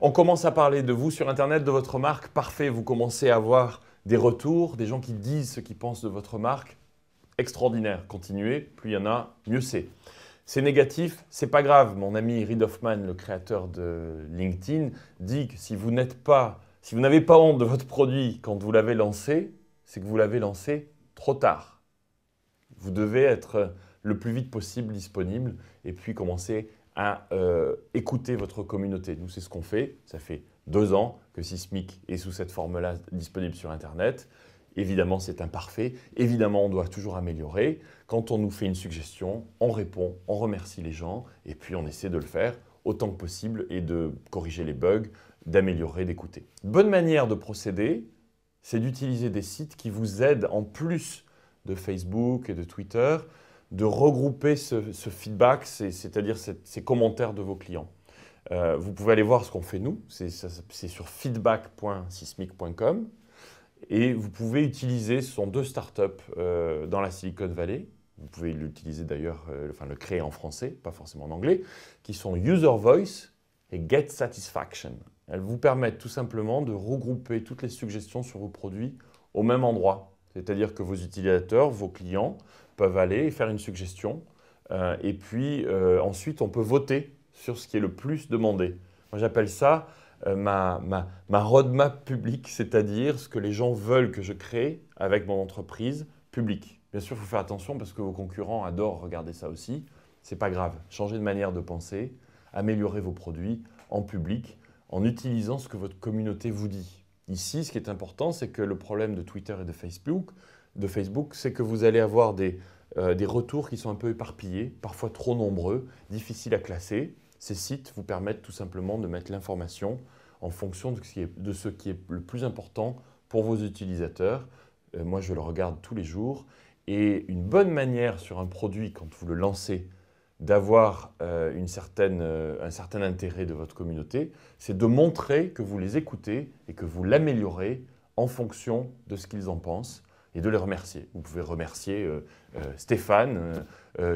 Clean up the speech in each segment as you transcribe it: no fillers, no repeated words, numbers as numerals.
On commence à parler de vous sur Internet, de votre marque. Parfait, vous commencez à avoir des retours, des gens qui disent ce qu'ils pensent de votre marque. Extraordinaire, continuez, plus il y en a, mieux c'est. C'est négatif, c'est pas grave. Mon ami Reid Hoffman, le créateur de LinkedIn, dit que si vous n'avez pas honte de votre produit quand vous l'avez lancé, c'est que vous l'avez lancé trop tard. Vous devez être le plus vite possible disponible et puis commencer à écouter votre communauté. Nous, c'est ce qu'on fait. Ça fait 2 ans que Sismic est sous cette forme-là disponible sur Internet. Évidemment, c'est imparfait. Évidemment, on doit toujours améliorer. Quand on nous fait une suggestion, on répond, on remercie les gens et puis on essaie de le faire autant que possible et de corriger les bugs, d'améliorer, d'écouter. Bonne manière de procéder, c'est d'utiliser des sites qui vous aident en plus de Facebook et de Twitter, de regrouper ce feedback, c'est-à-dire ces commentaires de vos clients. Vous pouvez aller voir ce qu'on fait nous, c'est sur feedback.sismic.com et vous pouvez utiliser, ce sont 2 startups dans la Silicon Valley, vous pouvez l'utiliser d'ailleurs, le créer en français, pas forcément en anglais, qui sont User Voice et Get Satisfaction. Elles vous permettent tout simplement de regrouper toutes les suggestions sur vos produits au même endroit. C'est-à-dire que vos utilisateurs, vos clients peuvent aller et faire une suggestion et puis ensuite on peut voter sur ce qui est le plus demandé. Moi j'appelle ça ma roadmap publique, c'est-à-dire ce que les gens veulent que je crée avec mon entreprise publique. Bien sûr, il faut faire attention parce que vos concurrents adorent regarder ça aussi. Ce n'est pas grave, changez de manière de penser, améliorez vos produits en public en utilisant ce que votre communauté vous dit. Ici, ce qui est important, c'est que le problème de Twitter et de Facebook, c'est que vous allez avoir des retours qui sont un peu éparpillés, parfois trop nombreux, difficiles à classer. Ces sites vous permettent tout simplement de mettre l'information en fonction de ce qui est le plus important pour vos utilisateurs. Moi, je le regarde tous les jours. Et une bonne manière sur un produit, quand vous le lancez, d'avoir un certain intérêt de votre communauté, c'est de montrer que vous les écoutez et que vous l'améliorez en fonction de ce qu'ils en pensent et de les remercier. Vous pouvez remercier Stéphane,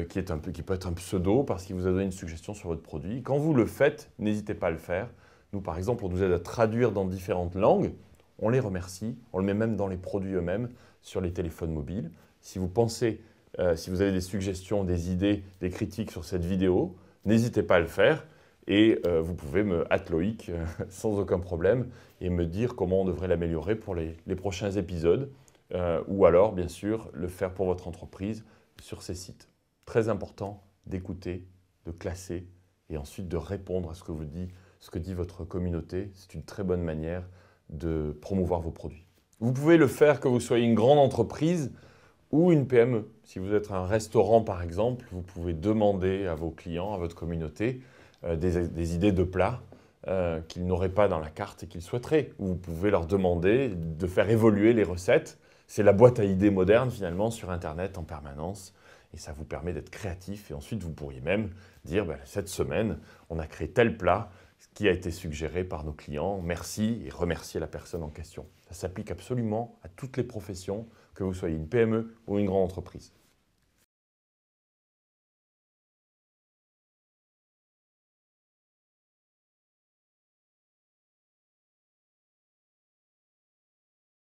qui peut être un pseudo parce qu'il vous a donné une suggestion sur votre produit. Quand vous le faites, n'hésitez pas à le faire. Nous, par exemple, on nous aide à traduire dans différentes langues. On les remercie, on le met même dans les produits eux-mêmes sur les téléphones mobiles. Si vous pensez si vous avez des suggestions, des idées, des critiques sur cette vidéo, n'hésitez pas à le faire et vous pouvez me @loic sans aucun problème et me dire comment on devrait l'améliorer pour les prochains épisodes ou alors, bien sûr, le faire pour votre entreprise sur ces sites. Très important d'écouter, de classer et ensuite de répondre à ce que dit votre communauté. C'est une très bonne manière de promouvoir vos produits. Vous pouvez le faire que vous soyez une grande entreprise ou une PME. Si vous êtes un restaurant par exemple, vous pouvez demander à vos clients, à votre communauté, des idées de plats qu'ils n'auraient pas dans la carte et qu'ils souhaiteraient. Ou vous pouvez leur demander de faire évoluer les recettes. C'est la boîte à idées moderne finalement sur Internet en permanence. Et ça vous permet d'être créatif. Et ensuite, vous pourriez même dire, cette semaine, on a créé tel plat qui a été suggéré par nos clients. Merci et remercier la personne en question. Ça s'applique absolument à toutes les professions, que vous soyez une PME ou une grande entreprise.